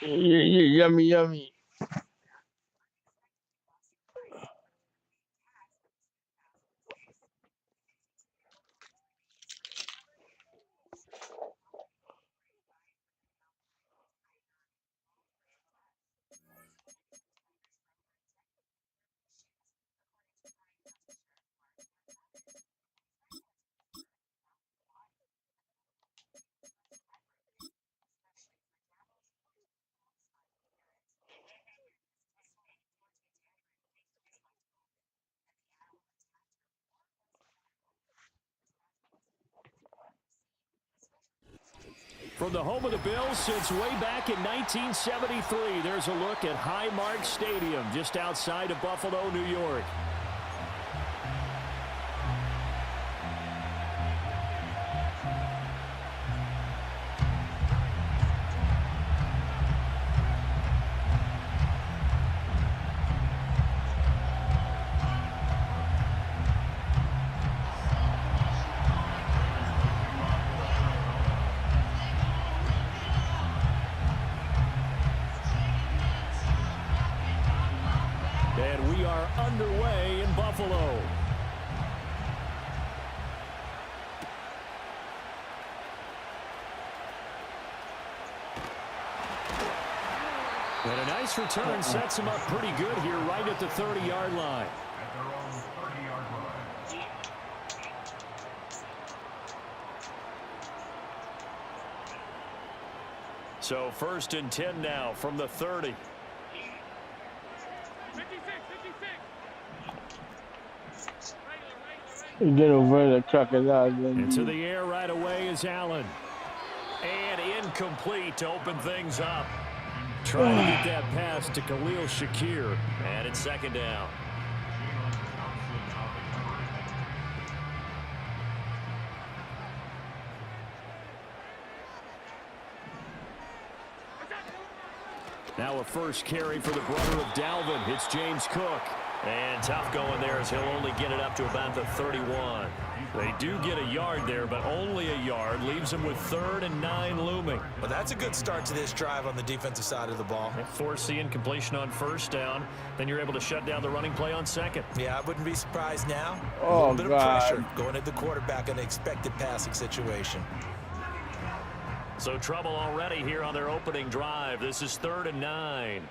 Yummy, yummy. From the home of the Bills since way back in 1973, there's a look at Highmark Stadium just outside of Buffalo, New York. And we are underway in Buffalo. And a nice return sets him up pretty good here right at the 30-yard line. So 1st and 10 now from the 30. Get over the crocodile. Into the air right away is Allen. And incomplete to open things up. Trying to get that pass to Khalil Shakir. And it's 2nd down. Now a first carry for the brother of Dalvin. It's James Cook. And tough going there as he'll only get it up to about the 31. They do get a yard there, but only a yard. Leaves them with 3rd and 9 looming. Well, that's a good start to this drive on the defensive side of the ball. Force the incompletion on 1st down. Then you're able to shut down the running play on 2nd. Yeah, I wouldn't be surprised now. Oh, a little bit God. of pressure going at the quarterback in an expected passing situation. So trouble already here on their opening drive. This is 3rd and 9.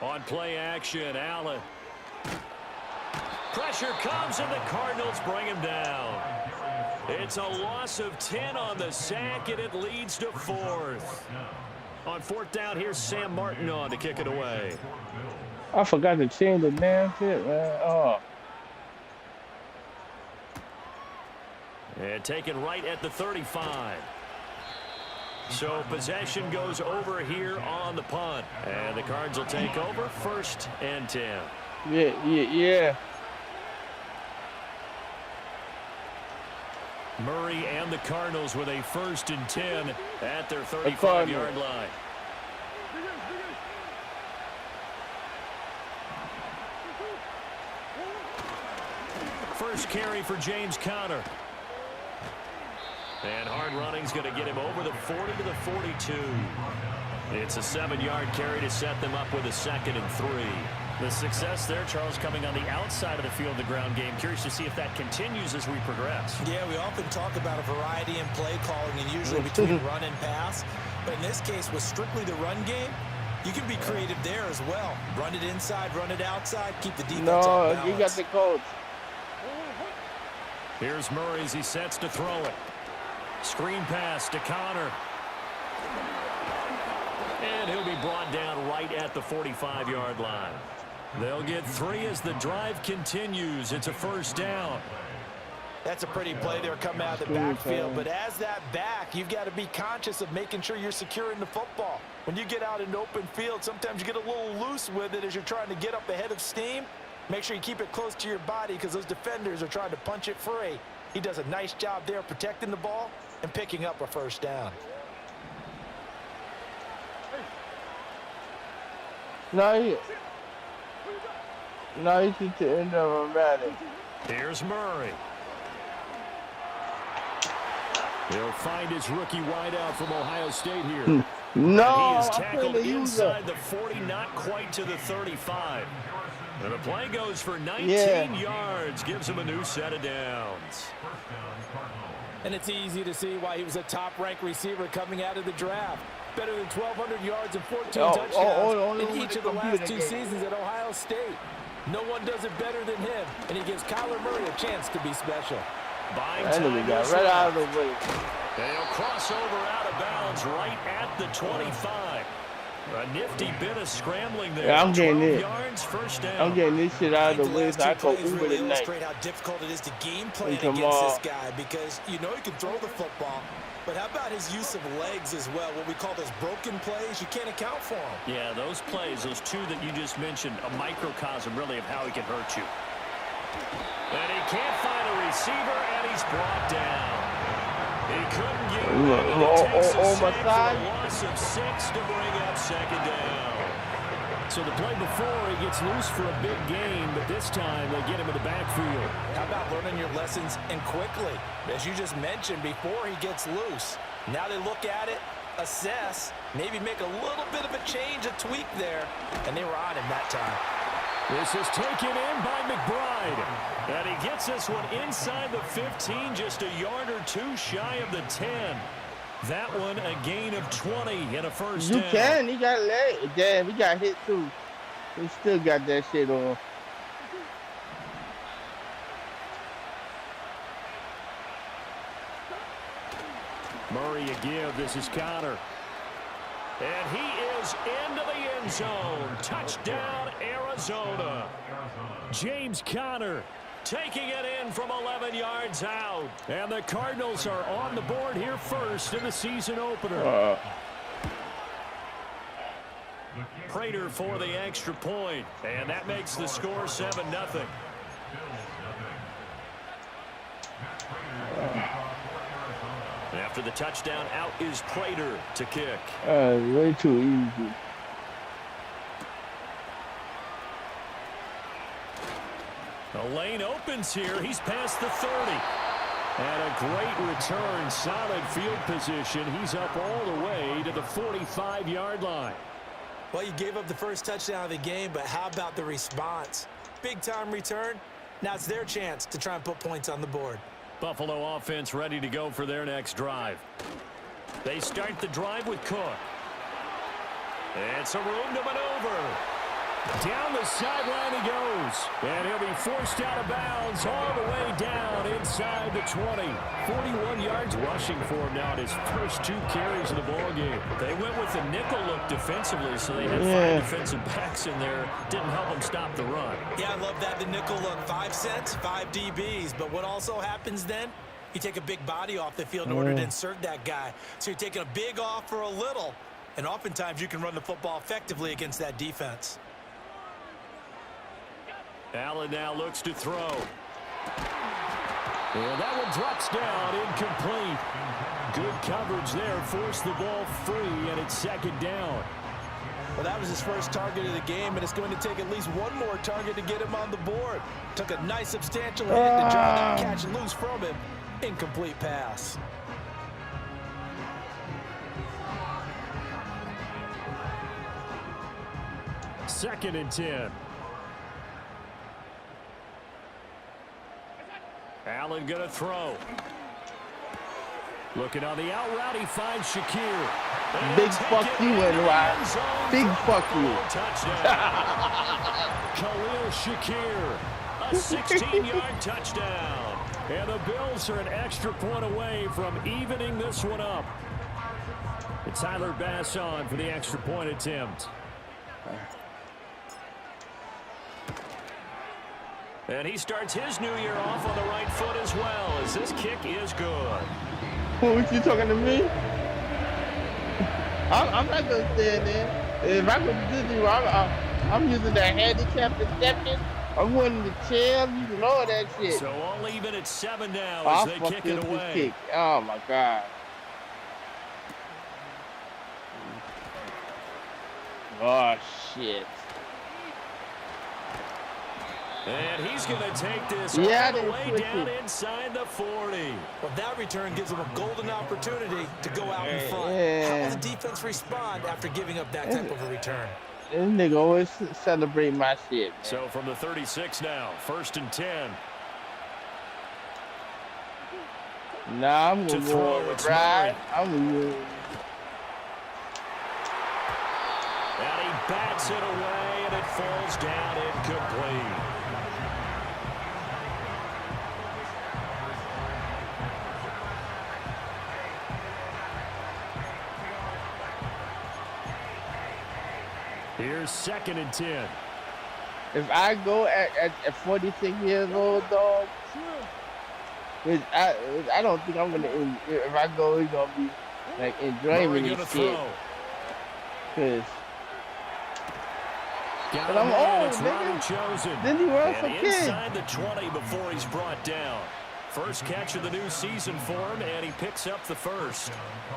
On play action, Allen. Pressure comes, and the Cardinals bring him down. It's a loss of 10 on the sack, and it leads to 4th. On 4th down, here's Sam Martin on to kick it away. I forgot to change the damn shit, man. Oh. And taken right at the 35. So possession goes over here on the punt. And the Cards will take over 1st and 10. Yeah. Murray and the Cardinals with a 1st and 10 at their 35-yard line. First carry for James Conner. And hard running's going to get him over the 40 to the 42. It's a 7-yard carry to set them up with a 2nd and 3. The success there, Charles, coming on the outside of the field, the ground game. Curious to see if that continues as we progress. Yeah, we often talk about a variety in play calling and usually between run and pass. But in this case, with strictly the run game, You can be creative there as well. Run it inside, run it outside, keep the defense off balance. No, you got the coach. Here's Murray as he sets to throw it. Screen pass to Connor. And he'll be brought down right at the 45-yard line. They'll get 3 as the drive continues. It's a first down. That's a pretty play there coming out of the backfield. But as that back, you've got to be conscious of making sure you're securing the football. When you get out in open field, sometimes you get a little loose with it as you're trying to get up ahead of steam. Make sure you keep it close to your body because those defenders are trying to punch it free. He does a nice job there protecting the ball and picking up a first down. No, he's to end of a matter. Here's Murray. He'll find his rookie wideout from Ohio State here. No, he is tackled inside the 40, not quite to the 35. And the play goes for 19 yards, gives him a new set of downs. And it's easy to see why he was a top-ranked receiver coming out of the draft. Better than 1,200 yards and 14 touchdowns in each of the last 2 seasons at Ohio State. No one does it better than him, and he gives Kyler Murray a chance to be special. And we got right out of the way. They'll cross over out of bounds right at the 25. A nifty bit of scrambling there. Yeah, I'm getting it. Yards, first down. I'm getting this shit out of the way so I go Uber really tonight. illustrate how difficult it is to game plan against this guy because you know he can throw the football. But how about his use of legs as well? What we call those broken plays, you can't account for them. Yeah, those plays, those 2 that you just mentioned, a microcosm really of how he can hurt you. And he can't find a receiver, and he's brought down. He couldn't get it. It takes a sack for a loss of 6 to bring up second down. So the play before, he gets loose for a big gain, but this time they get him in the backfield. How about learning your lessons and quickly? As you just mentioned, before he gets loose. Now they look at it, assess, maybe make a little bit of a change, a tweak there, and they were on him that time. This is taken in by McBride. And he gets this one inside the 15, just a yard or 2 shy of the 10. That one a gain of 20 and a first down. You can. He got leg. Damn, he got hit too. He still got that shit on. Murray a give. This is Connor. And he is into the end zone. Touchdown, Arizona. James Conner taking it in from 11 yards out. And the Cardinals are on the board here first in the season opener. Prater for the extra point. And that makes the score 7-0. After the touchdown, out is Prater to kick. Way too easy. The lane opens here. He's past the 30. And a great return. Solid field position. He's up all the way to the 45-yard line. Well, you gave up the first touchdown of the game, but how about the response? Big-time return. Now it's their chance to try and put points on the board. Buffalo offense ready to go for their next drive. They start the drive with Cook. It's a room to maneuver. Down the sideline he goes. And he'll be forced out of bounds all the way down inside the 20. 41 yards rushing for him now at his first 2 carries of the ballgame. They went with the nickel look defensively, so they had 5 defensive backs in there. Didn't help them stop the run. Yeah, I love that, the nickel look. 5 cents, 5 DBs. But what also happens then? You take a big body off the field in order to insert that guy. So you're taking a big off for a little. And oftentimes you can run the football effectively against that defense. Allen now looks to throw. And that one drops down, incomplete. Good coverage there, forced the ball free, and it's second down. Well, that was his first target of the game, and it's going to take at least one more target to get him on the board. Took a nice substantial hit to draw that catch loose from him. Incomplete pass. Second and 10. Allen going to throw. Looking on the out route, he finds Shakir. Big fuck you, NY. Big fuck you. Khalil Shakir, a 16-yard touchdown. And the Bills are an extra point away from evening this one up. It's Tyler Bass on for the extra point attempt. And he starts his new year off on the right foot as well, as this kick is good. What you talking to me? I'm not going to stand there. If I go to Disney World, I'm using the handicap reception. I'm winning the chair. I'm using all that shit. So all even at 7 now as they kick it away. Kick. Oh, my God. Oh, shit. And he's going to take this all the way down inside the 40. Well, that return gives him a golden opportunity to go out in front. How will the defense respond after giving up that type of a return? This nigga always celebrate my shit, man. So from the 36 now, 1st and 10. Nah, I'm going to go on the ride. I'm going to go. And he bats it away, and it falls down incomplete. Here's 2nd and 10. If I go at 46 years old, dog, which I don't think I'm gonna. If I go, it's gonna be like enjoying this shit. Cause I'm old, nigga. Then he runs some kids. Inside the 20 before he's brought down. First catch of the new season for him, and he picks up the first.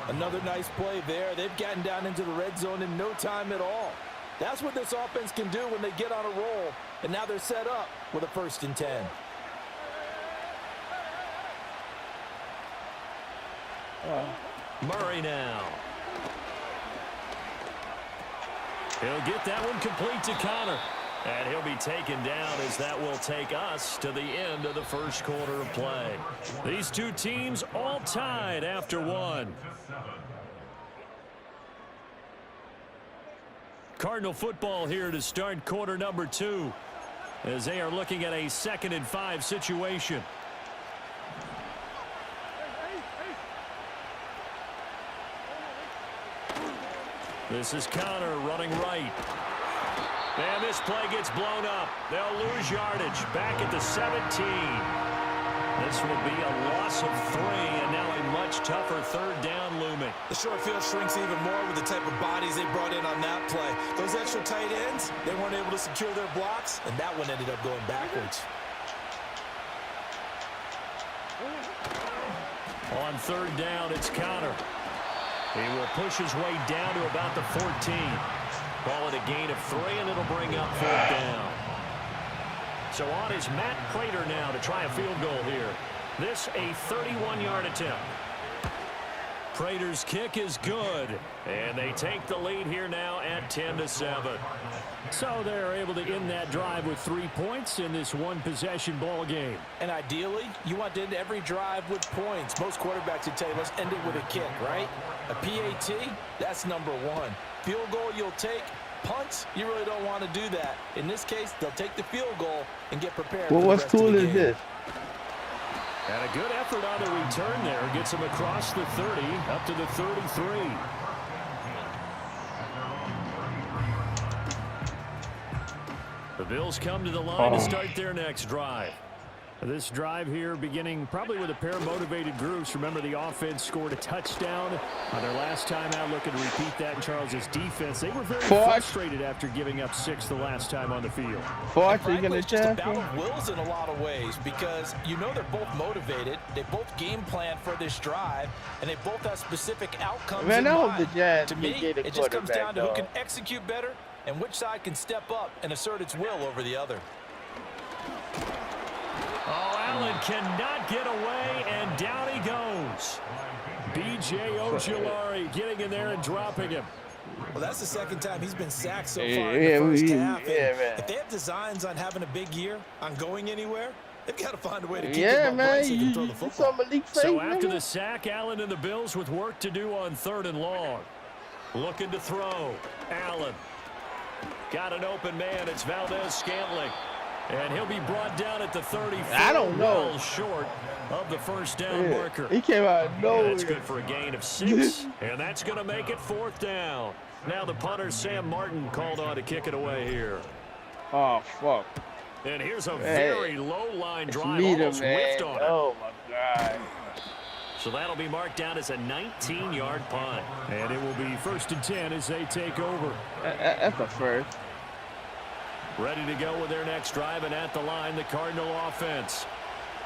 Another nice play there. They've gotten down into the red zone in no time at all. That's what this offense can do when they get on a roll. And now they're set up with a 1st and 10. Murray now. He'll get that one complete to Connor. And he'll be taken down as that will take us to the end of the first quarter of play. These two teams all tied after one. Cardinal football here to start quarter number 2 as they are looking at a 2nd and 5 situation. This is Connor running right. And this play gets blown up. They'll lose yardage back at the 17. This will be a loss of 3, and now a much tougher 3rd down looming. The short field shrinks even more with the type of bodies they brought in on that play. Those extra tight ends, they weren't able to secure their blocks, and that one ended up going backwards. On 3rd down, it's Connor. He will push his way down to about the 14. Call it a gain of 3, and it'll bring up 4th down. So on is Matt Prater now to try a field goal here. This a 31-yard attempt. Prater's kick is good, and they take the lead here now at 10-7. So they're able to end that drive with 3 points in this one-possession ball game. And ideally, you want to end every drive with points. Most quarterbacks would tell you, let's end it with a kick, right? A PAT, that's number 1. Field goal you'll take. Punts, you really don't want to do that. In this case, they'll take the field goal and get prepared. Well, what school is this? And a good effort on the return there. Gets him across the 30, up to the 33. The Bills come to the line to start their next drive. This drive here beginning probably with a pair of motivated groups. Remember, the offense scored a touchdown on their last time out. Looking to repeat that in Charles's defense. They were very frustrated after giving up 6 the last time on the field. It's just a battle of wills in a lot of ways because you know they're both motivated. They both game plan for this drive, and they both have specific outcomes in mind. To me, it just comes down to who can execute better and which side can step up and assert its will over the other. Oh, Allen cannot get away, and down he goes. B.J. Ojulari getting in there and dropping him. Well, that's the 2nd time he's been sacked so far in the first half. If they have designs on having a big year, on going anywhere, They've got to find a way to keep Yeah, him man. upright so he can throw the You football. saw Malik So face, after nigga? the sack, Allen and the Bills with work to do on 3rd and long. Looking to throw. Allen. Got an open man. It's Valdez-Scantling. And he'll be brought down at the 34. I don't know. Well short of the first down marker. He came out of nowhere. That's good for a gain of 6. And that's going to make it 4th down. Now the punter, Sam Martin, called on to kick it away here. Oh, fuck. And here's a very low-line drive. Meet him, Almost whiffed man. on it. Oh, my God. So that'll be marked down as a 19-yard punt. And it will be 1st and 10 as they take over. That's a first. Ready to go with their next drive, and at the line, the Cardinal offense.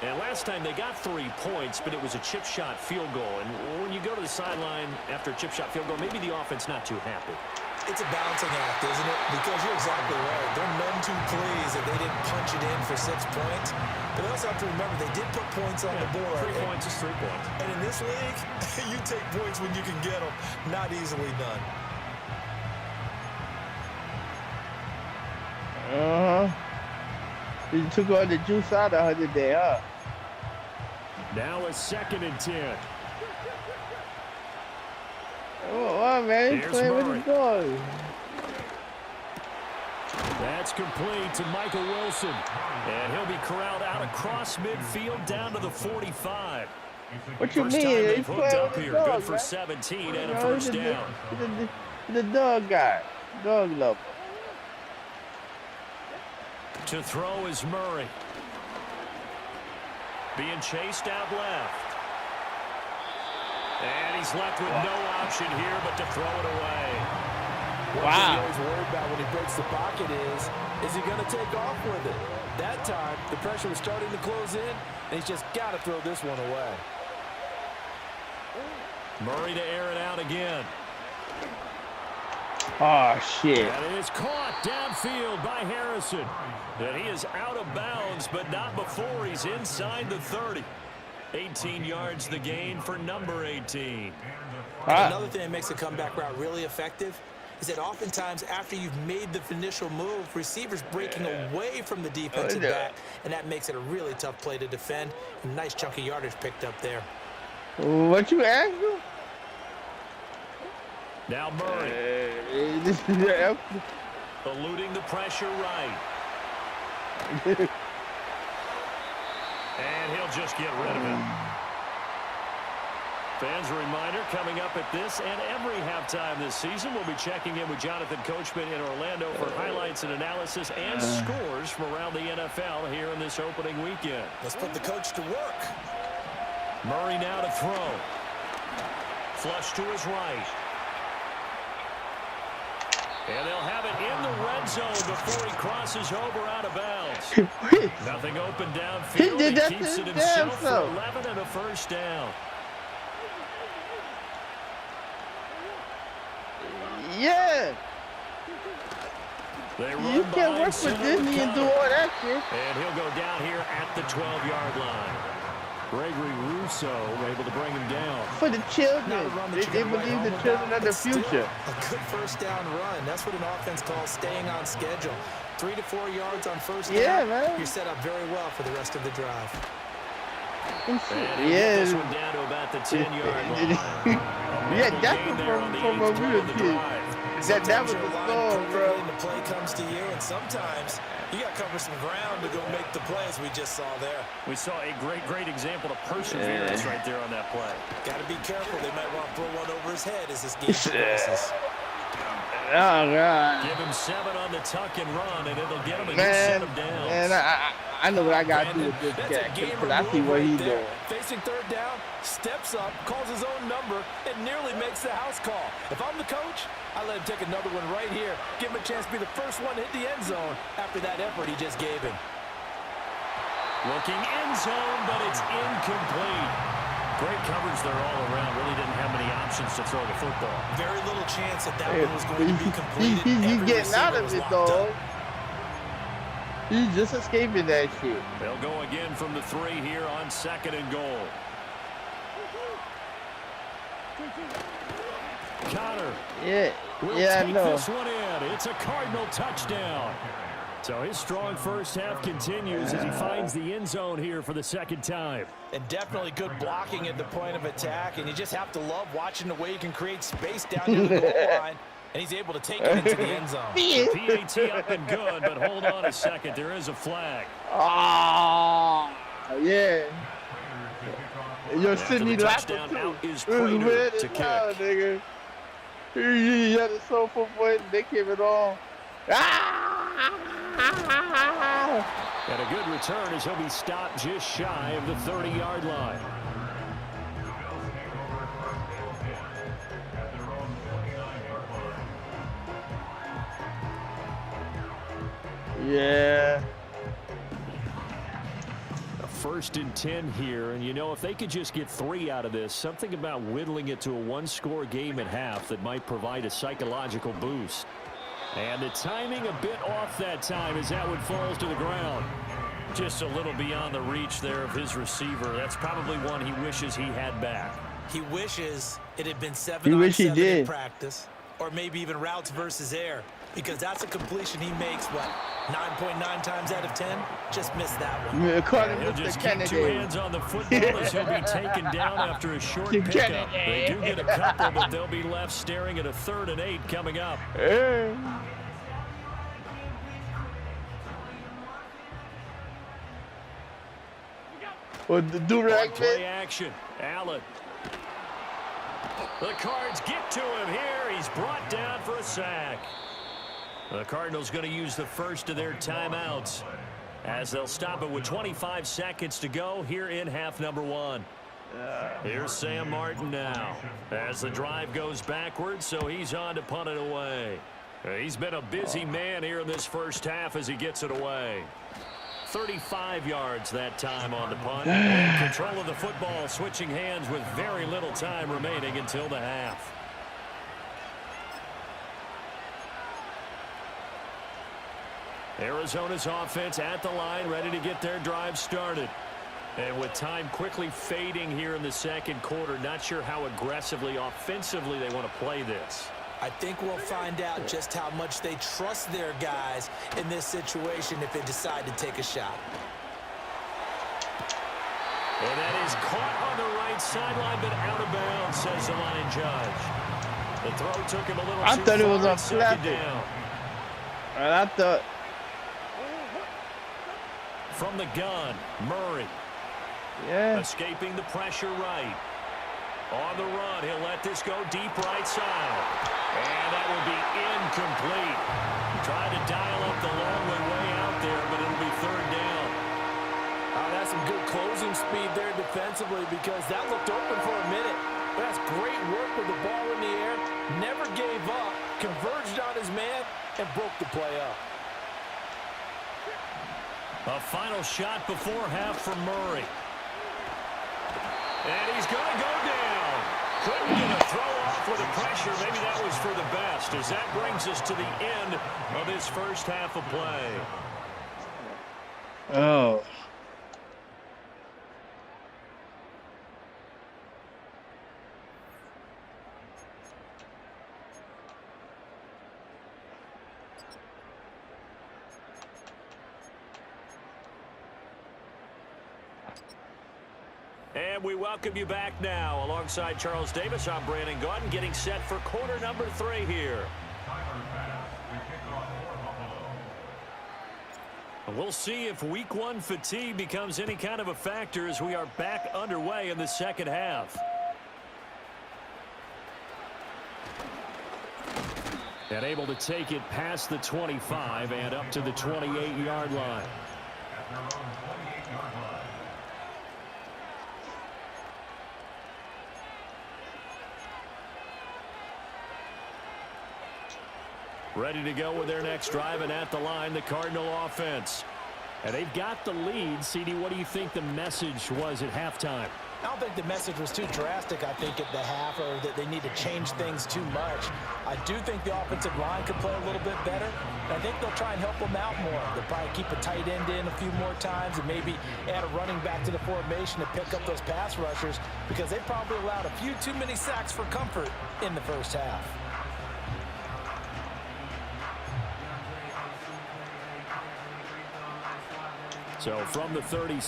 And last time they got 3 points, but it was a chip shot field goal. And when you go to the sideline after a chip shot field goal, maybe the offense not too happy. It's a balancing act, isn't it? Because you're exactly right. They're none too pleased that they didn't punch it in for 6 points. But they also have to remember they did put points on the board. 3 points is 3 points. And in this league, you take points when you can get them. Not easily done. You took all the juice out of her today, huh? Now a 2nd and 10. Oh, man. He's Here's playing with Murray. his dog. That's complete to Michael Wilson. And he'll be corralled out across midfield down to the 45. What you First mean? time they've He's hooked playing up with his here. dog, Good for man. 17 and a You know, first he's down. The dog guy. Dog lover. To throw is Murray. Being chased out left. And he's left with no option here but to throw it away. What he's always worried about when he breaks the pocket is he going to take off with it? That time, the pressure was starting to close in, and he's just got to throw this one away. Murray to air it out again. Oh, shit. And it is caught downfield by Harrison. And he is out of bounds, but not before he's inside the 30. 18 yards the gain for number 18. Another thing that makes a comeback route really effective is that oftentimes after you've made the initial move, receivers breaking away from the defensive back, and that makes it a really tough play to defend. A nice chunk of yardage picked up there. What you asked him? Now Murray. Eluding the pressure right. And he'll just get rid of it. Fans, a reminder, coming up at this and every halftime this season, we'll be checking in with Jonathan Coachman in Orlando for highlights and analysis and scores from around the NFL here in this opening weekend. Let's put the coach to work. Murray now to throw. Flush to his right. And they'll have it in the red zone before he crosses over out of bounds. Nothing open downfield. He keeps it himself for 11 and a first down. Yeah. You can't work with Disney and do all that shit. And he'll go down here at the 12-yard line. Gregory Rousseau able to bring him down. For the children. They believe the children are the future. A good first down run. That's what an offense calls staying on schedule. 3 to 4 yards on first down. Yeah, man. You're set up very well for the rest of the drive. Yeah. This one down to about the 10-yard line. Yeah, that's from a real kid. That was the song, bro. And the play comes to you, and sometimes you got to cover some ground to go make the play, as we just saw there. We saw a great example of perseverance right there on that play. Got to be careful. They might want to throw one over his head as this game progresses. Oh, God. Give him 7 on the tuck and run, and it'll get him a good Man, set of downs. man, I know what I got to do with this guy, because I see what he's doing. Facing third down, steps up, calls his own number, and nearly makes the house call. If I'm the coach, I let him take another one right here. Give him a chance to be the first one to hit the end zone after that effort he just gave him. Looking end zone, but it's incomplete. Great coverage there all around. Really didn't have many options to throw the football. Very little chance that one was going to be completed. He's getting out of it, dog. He's just escaping that shit. They'll go again from the 3 here on 2nd and goal. Connor. Yeah, will I take know. this one in. It's a Cardinal touchdown. So his strong first half continues as he finds the end zone here for the second time. And definitely good blocking at the point of attack, and you just have to love watching the way he can create space down near the goal line, and he's able to take it into the end zone. The PAT up and good, but hold on a second. There is a flag. Ah, yeah. Yo, Sidney touchdown out is Prater to kick. Nigga. He had a soul football, they came it on. And a good return as he'll be stopped just shy of the 30-yard line. Yeah. A 1st and 10 here, and you know, if they could just get 3 out of this, something about whittling it to a one-score game at half that might provide a psychological boost. And the timing a bit off that time as that one falls to the ground. Just a little beyond the reach there of his receiver. That's probably one he wishes he had back. He wishes it had been 7-on-7 in practice, or maybe even routes versus air, because that's a completion he makes, what, 9.9 times out of 10? Just missed that one. He'll just keep 2 hands on the football as he'll be taken down after a short pickup. They do get a couple, but they'll be left staring at a 3rd and 8 coming up. What the do-rag play action. Allen. The Cards get to him here. He's brought down for a sack. The Cardinals going to use the first of their timeouts as they'll stop it with 25 seconds to go here in half number 1. Here's Sam Martin now as the drive goes backwards, so he's on to punt it away. He's been a busy man here in this first half as he gets it away. 35 yards that time on the punt. And control of the football, switching hands with very little time remaining until the half. Arizona's offense at the line, ready to get their drive started. And with time quickly fading here in the second quarter, not sure how aggressively, offensively they want to play this. I think we'll find out just how much they trust their guys in this situation if they decide to take a shot. And that is caught on the right sideline, but out of bounds, says the line judge. The throw took him a little too far. I thought it was a flat. And I thought. From the gun, Murray. Yeah. Escaping the pressure right. On the run, he'll let this go deep right side. And that will be incomplete. Tried to dial up the long way out there, but it'll be 3rd down. That's some good closing speed there defensively, because that looked open for a minute. But that's great work with the ball in the air. Never gave up, converged on his man, and broke the play up. A final shot before half from Murray. And he's going to go down. Couldn't get a throw off with the pressure. Maybe that was for the best, as that brings us to the end of this first half of play. Oh. And we welcome you back now. Alongside Charles Davis, I'm Brandon Gaudin, getting set for quarter number 3 here. And we'll see if week 1 fatigue becomes any kind of a factor as we are back underway in the second half. And able to take it past the 25 and up to the 28-yard line. Ready to go with their next drive, and at the line, the Cardinal offense. And they've got the lead. CD, what do you think the message was at halftime? I don't think the message was too drastic, I think, at the half, or that they need to change things too much. I do think the offensive line could play a little bit better. I think they'll try and help them out more. They'll probably keep a tight end in a few more times and maybe add a running back to the formation to pick up those pass rushers, because they probably allowed a few too many sacks for comfort in the first half. So from the 37,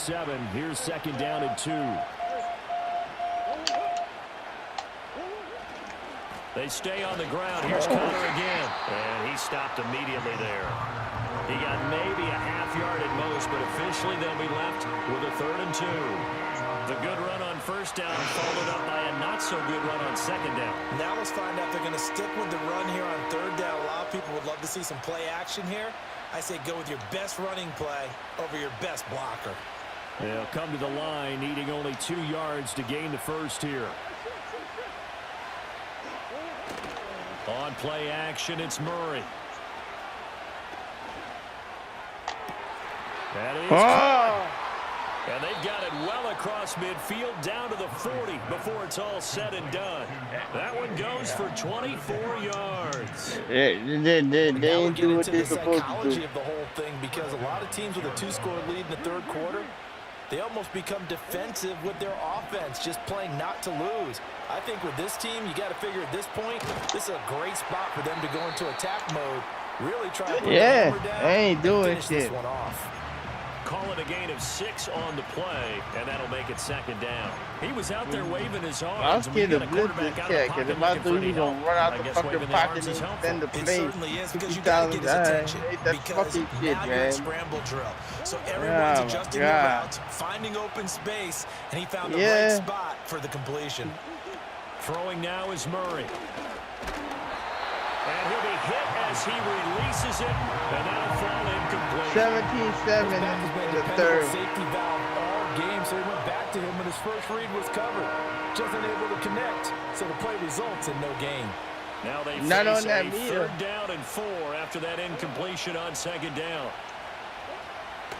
here's 2nd down and 2. They stay on the ground. Here's Connor again. And he stopped immediately there. He got maybe a half-yard at most, but officially they'll be left with a 3rd and 2. The good run on 1st down followed up by a not-so-good run on 2nd down. Now let's find out if they're going to stick with the run here on 3rd down. A lot of people would love to see some play action here. I say go with your best running play over your best blocker. They'll come to the line, needing only 2 yards to gain the 1st here. On play action, it's Murray. That is and they've got it well across midfield down to the 40 before it's all said and done. That one goes for 24 yards. They ain't do what they're supposed to do. Of the whole thing, because a lot of teams with a 2-score lead in the 3rd quarter, they almost become defensive with their offense, just playing not to lose. I think with this team, you got to figure at this point, this is a great spot for them to go into attack mode. Really try to put the hammer down. I ain't doing shit. This one off. Call it a gain of 6 on the play, and that'll make it 2nd down. He was out there waving his arms. I was scared to blitz this cat, because if I thought he was going to run out the fucking pocket and extend the play. It certainly is, because you got to get his attention. That's fucking shit, man. Scramble drill. So everyone's adjusting their routes, finding open space, and he found the right spot for the completion. Throwing now is Murray. And he'll be hit as he releases it, and that'll fall incomplete. 17-7 in the 3rd. Safety valve all game, so he went back to him when his first read was covered. Just unable to connect, so the play results in no gain. Now they face a 3rd down and 4 after that incompletion on 2nd down.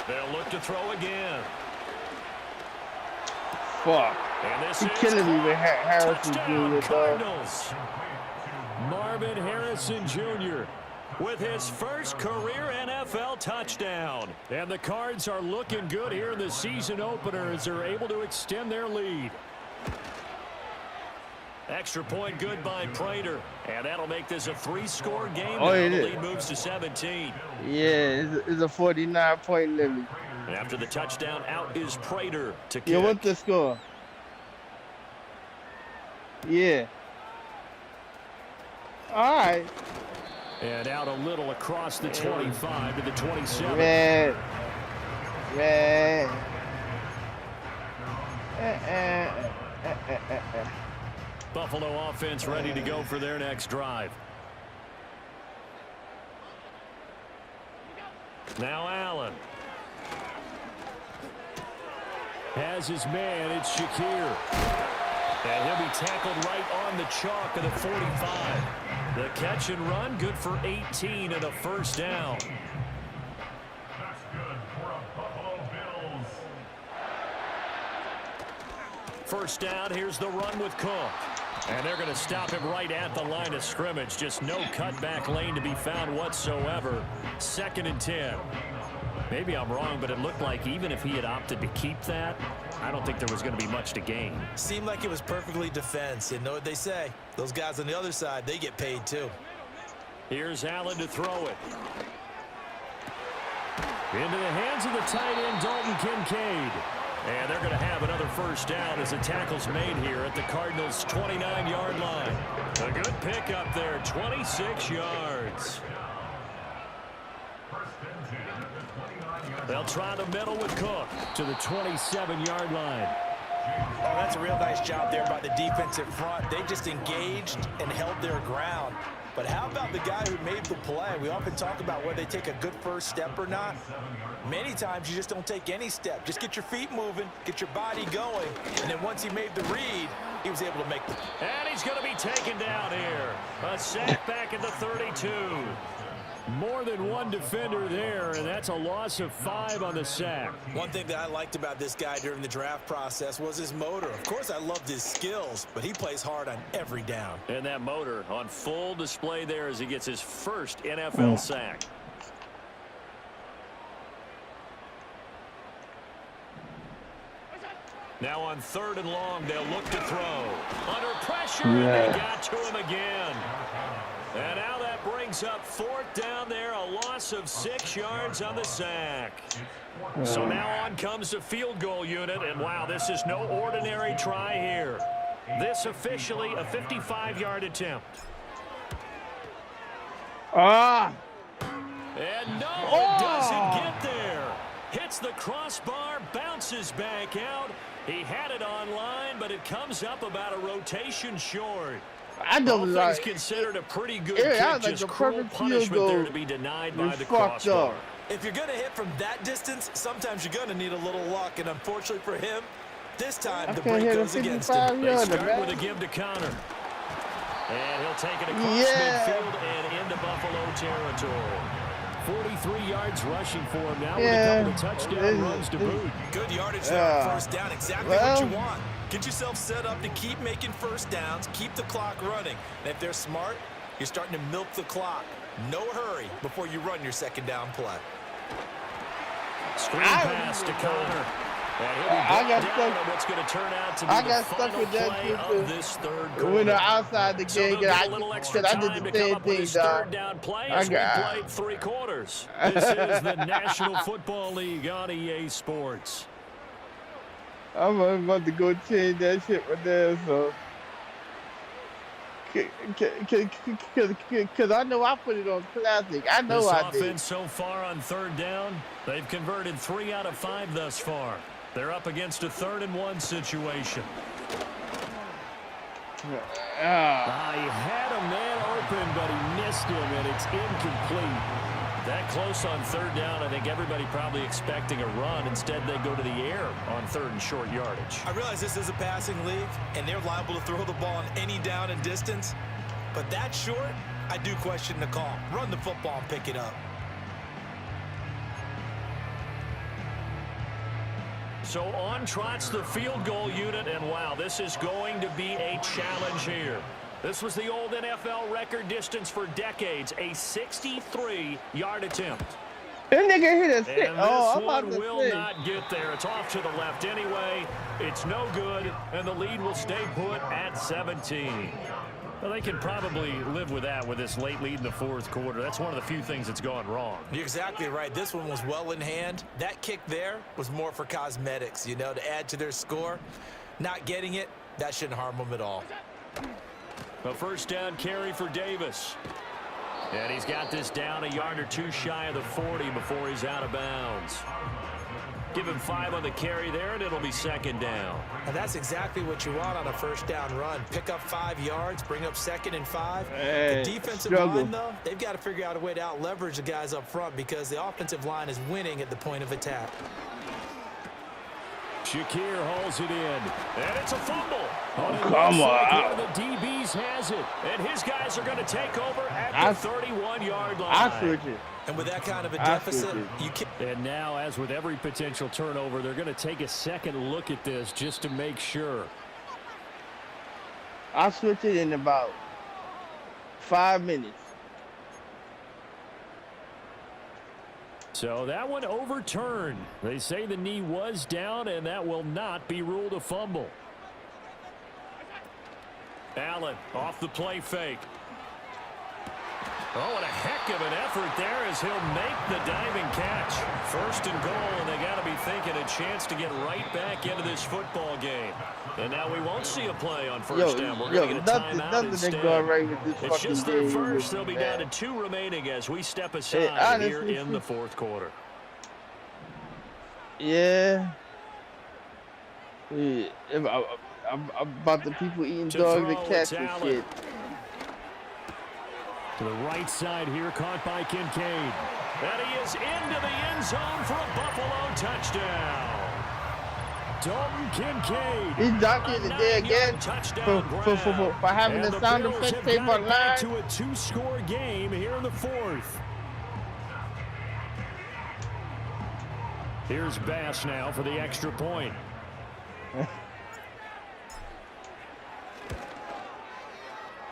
They'll look to throw again. Fuck. And this He's is killing me with Harrison Jr. Cardinals. Marvin Harrison Jr. with his first career NFL touchdown. And the Cards are looking good here in the season opener as they're able to extend their lead. Extra point good by Prater. And that'll make this a 3-score game. The lead moves to 17. Yeah, it's a 49-point limit. And after the touchdown, out is Prater to kick. Yeah, what's the score? Yeah. All right. And out a little across the 25 to the 27. Man. Buffalo offense ready to go for their next drive. Now Allen. Has his man, it's Shakir. And he'll be tackled right on the chalk of the 45. The catch and run, good for 18 and a 1st down. That's good for a Buffalo Bills. 1st down, here's the run with Cook. And they're going to stop him right at the line of scrimmage. Just no cutback lane to be found whatsoever. 2nd and 10. Maybe I'm wrong, but it looked like even if he had opted to keep that, I don't think there was going to be much to gain. Seemed like it was perfectly defense. You know what they say. Those guys on the other side, they get paid too. Here's Allen to throw it. Into the hands of the tight end, Dalton Kincaid. And they're going to have another 1st down as the tackle's made here at the Cardinals' 29-yard line. A good pickup there, 26 yards. They'll try the middle with Cook to the 27-yard line. Oh, that's a real nice job there by the defensive front. They just engaged and held their ground. But how about the guy who made the play? We often talk about whether they take a good first step or not. Many times you just don't take any step. Just get your feet moving, get your body going, and then once he made the read, he was able to make the... And he's going to be taken down here. A sack back at the 32. More than one defender there, and that's a loss of 5 on the sack. One thing that I liked about this guy during the draft process was his motor. Of course, I loved his skills, but he plays hard on every down. And that motor on full display there as he gets his first NFL sack. Now on 3rd and long, they'll look to throw. Under pressure, and they got to him again. And now that brings brings up 4th down there, a loss of 6 yards on the sack. So now on comes the field goal unit, and wow, this is no ordinary try here. This officially a 55-yard attempt. And no, it doesn't get there. Hits the crossbar, bounces back out. He had it online, but it comes up about a rotation short. I know, All like, things considered a pretty good yeah, kick, like just the cruel perfect field punishment goal. there to be denied by It's the fucked crossbar. up. If you're going to hit from that distance, sometimes you're going to need a little luck. And unfortunately for him, this time the break goes against him. They 55-yarder, start man. with a give to Connor. And he'll take it across midfield and into Buffalo territory. 43 yards rushing for him now with a couple of touchdown runs to boot. Good yardage there on first down. Exactly what you want. Get yourself set up to keep making first downs, keep the clock running. And if they're smart, you're starting to milk the clock. No hurry before you run your second down play. Screen pass to Connor. And he'll be brought down on what's going to turn out to be the final play of this third quarter. When they're outside the So game, they'll get a little extra I time did to the come same up with thing, his dog. third down play as we played 3 quarters. This is the National Football League on EA Sports. I'm about to go change that shit right there, so. Because I know I put it on classic. I know this I did. offense so far on third down, they've converted 3 out of 5 thus far. They're up against a 3rd and 1 situation. He had a man open, but he missed him, and it's incomplete. That close on third down, I think everybody probably expecting a run. Instead, they go to the air on 3rd and short yardage. I realize this is a passing league, and they're liable to throw the ball on any down and distance. But that short, I do question the call. Run the football and pick it up. So on trots the field goal unit, and wow, this is going to be a challenge here. This was the old NFL record distance for decades, a 63-yard attempt. That nigga hit a stick. And I'm this about one to will say. not get there. It's off to the left anyway. It's no good, and the lead will stay put at 17. Well, they can probably live with that with this late lead in the 4th quarter. That's one of the few things that's gone wrong. You're exactly right. This one was well in hand. That kick there was more for cosmetics, you know, to add to their score. Not getting it, that shouldn't harm them at all. A first down carry for Davis. And he's got this down a yard or 2 shy of the 40 before he's out of bounds. Give him 5 on the carry there, and it'll be 2nd down. And that's exactly what you want on a first down run. Pick up 5 yards, bring up 2nd and 5. Hey, the defensive line, though, they've got to figure out a way to out-leverage the guys up front because the offensive line is winning at the point of attack. Shakir hauls it in, and it's a fumble. Come on. One of the DBs has it, and his guys are going to take over at the 31-yard line. I switch it. And with that kind of a deficit, you can't. And now, as with every potential turnover, they're going to take a second look at this just to make sure. I'll switch it in about 5 minutes. So that one overturned. They say the knee was down, and that will not be ruled a fumble. Allen off the play fake. Oh, and a heck of an effort there as he'll make the diving catch. 1st and goal, and they got to be thinking a chance to get right back into this football game. And now we won't see a play on first down. We're going to get a timeout instead. Right with this It's just their game, first. They'll be man. down to 2 remaining as we step aside honestly, here in the 4th quarter. Yeah. I'm about the people eating dogs and cats and shit. To the right side here, caught by Kincaid. And he is into the end zone for a Buffalo touchdown. Dalton Kincaid. He's docking the day again for having the sound effect tape online. To a 2-score game here in the 4th. Here's Bass now for the extra point.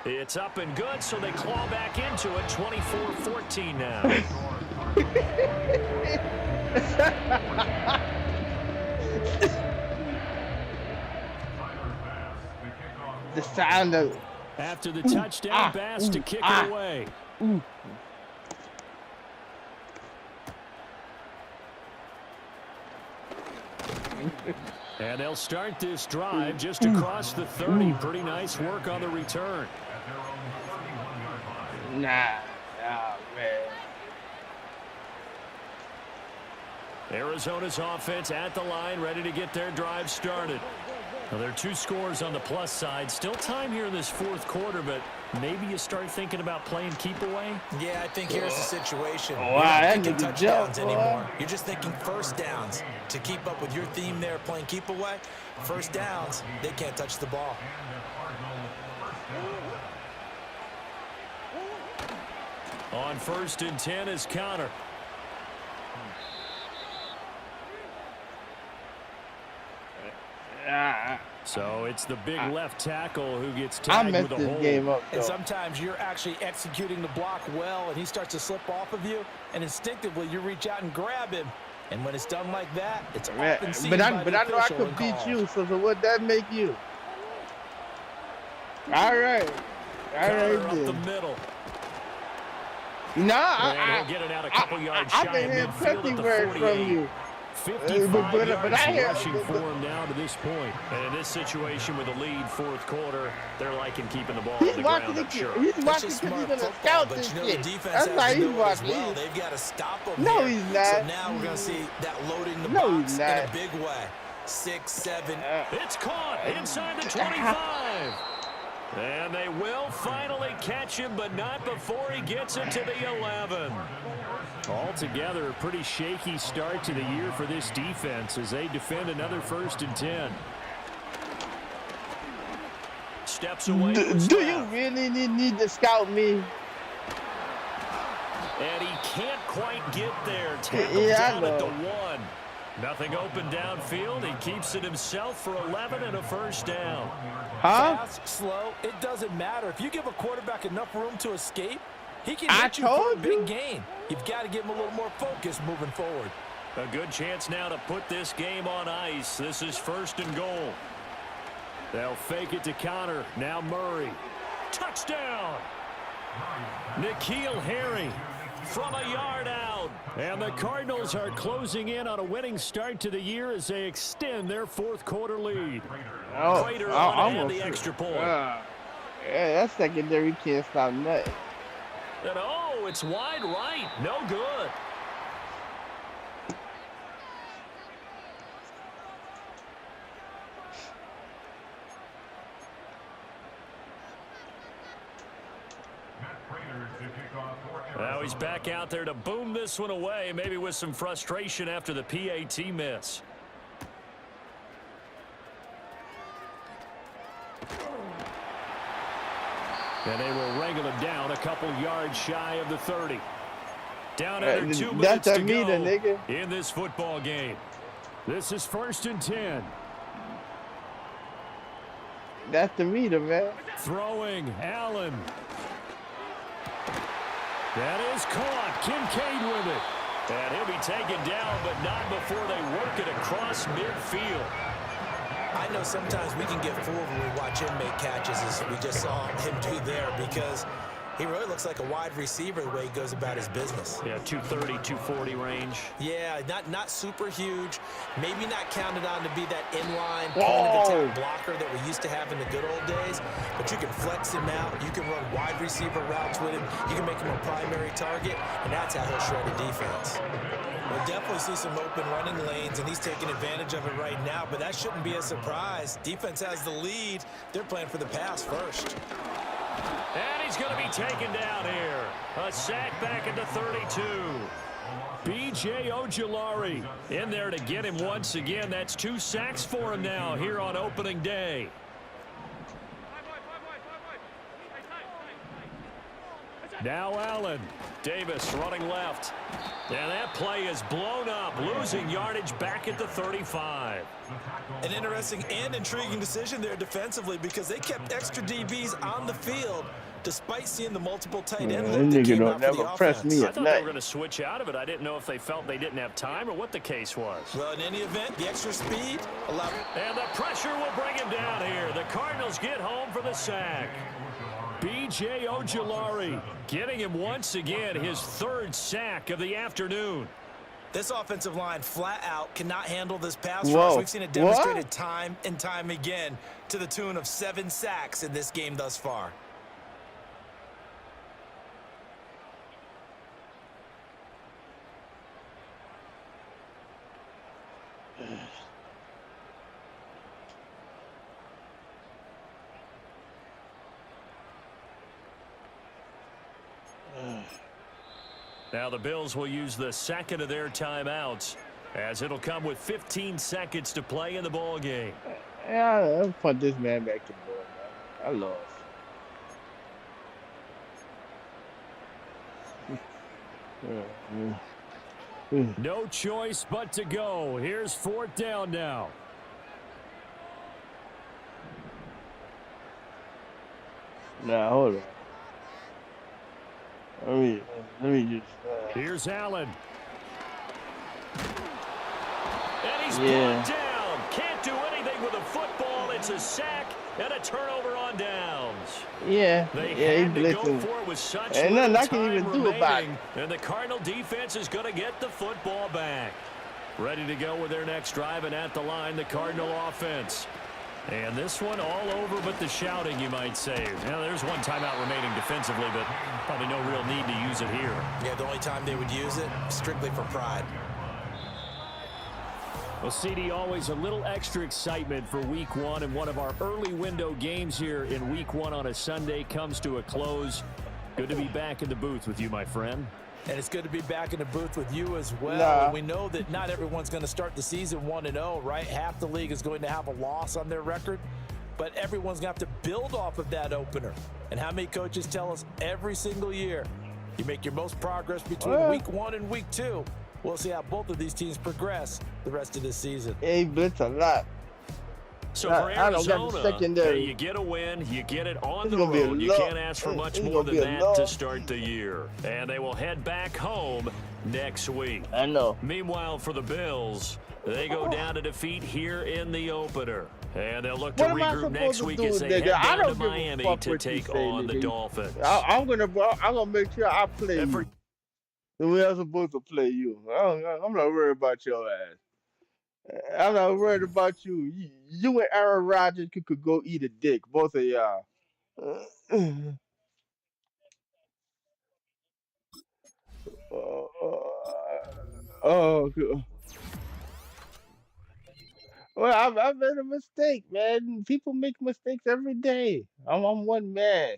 It's up and good, so they claw back into it. 24-14 now. The sound of After the touchdown, Bass to kick it away. And they'll start this drive just across the 30. Pretty nice work on the return. Nah, man. Arizona's offense at the line, ready to get their drive started. Well, there are 2 scores on the plus side. Still time here in this fourth quarter, but maybe you start thinking about playing keep away. Yeah, I think here's the situation. Wow, You're not that thinking nigga touchdowns jumped, boy. anymore. You're just thinking first downs. To keep up with your theme there, playing keep away, first downs, they can't touch the ball. On 1st and 10 is Connor. So it's the big left tackle who gets tagged messed with a this hold. game up, though. And sometimes you're actually executing the block well, and he starts to slip off of you, and instinctively you reach out and grab him. And when it's done like that, it's often seen But by I the know I official could and beat called. you, so what that make you? All right. Connor up the Then. middle. Nah, And he'll get it out a couple yards I shy can of hear midfield plenty at the words 48. from you. 55 but yards I hear- rushing for him now to this point. And in this situation with a lead fourth quarter, they're liking keeping the ball on He's the watching ground, I'm sure. He's That's watching just because he's smart gonna football, scout but this you know shit. the defense That's has why to he's know it as watching. well. They've got to stop him No, here. he's not. So now we're going to see that loading the No, box he's in a not. big way. 6, 7. It's caught inside the 25. And they will finally catch him, but not before he gets it to the 11. Altogether, a pretty shaky start to the year for this defense as they defend another 1st and 10. Steps away. Do you really need to scout me? And he can't quite get there. Tackled Yeah, I down at the know. 1. Nothing open downfield. He keeps it himself for 11 and a 1st down. Huh? Fast, slow, it doesn't matter. If you give a quarterback enough room to escape, he can I hit you for a told big you. gain. You've got to give him a little more focus moving forward. A good chance now to put this game on ice. This is 1st and goal. They'll fake it to Connor. Now Murray. Touchdown! N'Keal Harry from a yard out. And the Cardinals are closing in on a winning start to the year as they extend their fourth quarter lead. Prater on and the extra point. Yeah, that secondary can't stop nothing. And oh, it's wide right. No good. Now he's back out there to boom this one away, maybe with some frustration after the PAT miss. And they will wrangle him down a couple yards shy of the 30. Down under 2 minutes to go nigga. in this football game. This is 1st and 10. That's the meter, man. Throwing, Allen. That is caught. Kincaid with it. And he'll be taken down, but not before they work it across midfield. I know sometimes we can get fooled when we watch him make catches, as we just saw him do there, because he really looks like a wide receiver the way he goes about his business. Yeah, 230, 240 range. Yeah, not super huge. Maybe not counted on to be that inline point-of-attack blocker that we used to have in the good old days. But you can flex him out. You can run wide receiver routes with him. You can make him a primary target, and that's how he'll shred a defense. We'll definitely see some open running lanes, and he's taking advantage of it right now, but that shouldn't be a surprise. Defense has the lead. They're playing for the pass first. And he's going to be taken down here. A sack back at the 32. B.J. Ojulari in there to get him once again. That's 2 sacks for him now here on opening day. Now Allen. Davis running left. And that play is blown up, losing yardage back at the 35. An interesting and intriguing decision there defensively, because they kept extra DBs on the field despite seeing the multiple tight end look that came out for the offense. I thought they were going to switch out of it. I didn't know if they felt they didn't have time or what the case was. Well, in any event, the extra speed allowed. And the pressure will bring him down here. The Cardinals get home for the sack. B.J. Ojulari getting him once again his 3rd sack of the afternoon. This offensive line flat out cannot handle this pass rush. Whoa. We've seen it demonstrated time and time again to the tune of 7 sacks in this game thus far. Now the Bills will use the second of their timeouts, as it'll come with 15 seconds to play in the ball game. Yeah, I'll put this man back to the ball, man. I lost. No choice but to go. Here's 4th down now. Now, hold on. Let me just. Here's Allen. And he's Yeah. brought down. Can't do anything with a football. It's a sack and a turnover on downs. Yeah, They yeah, had to he's go blitzing. for it with such Ain't little nothing I can time even do about it. remaining, and the Cardinal defense is going to get the football back. Ready to go with their next drive, and at the line, the Cardinal offense. And this one all over but the shouting, you might say. Now, there's one timeout remaining defensively, but probably no real need to use it here. Yeah, the only time they would use it, strictly for pride. Well, CD, always a little extra excitement for Week 1, and one of our early window games here in Week 1 on a Sunday comes to a close. Good to be back in the booth with you, my friend. And it's good to be back in the booth with you as well. Nah. And we know that not everyone's going to start the season 1-0, right? Half the league is going to have a loss on their record, but everyone's going to have to build off of that opener. And how many coaches tell us every single year, you make your most progress between Week 1 and Week 2. We'll see how both of these teams progress the rest of this season. Yeah, he blitz a lot. So for I don't got the Arizona, secondary. hey, you get a win, you get it on It's the gonna be a road. You low- can't ask for much it's more gonna than be a that low- to start the year. And they will head back home next week. I know. Meanwhile, for the Bills, they go down to defeat here in the opener. And they'll look to What am I regroup supposed next to week do, as they nigga? head I down don't to give a Miami fuck to what you take say, on the nigga. Dolphins. I'm gonna make sure I play And you. for The way I'm supposed to play you. I'm not worried about your ass. I'm not worried about you. You and Aaron Rodgers could go eat a dick, both of y'all. Oh, good. Well, I made a mistake, man. People make mistakes every day. I'm one man.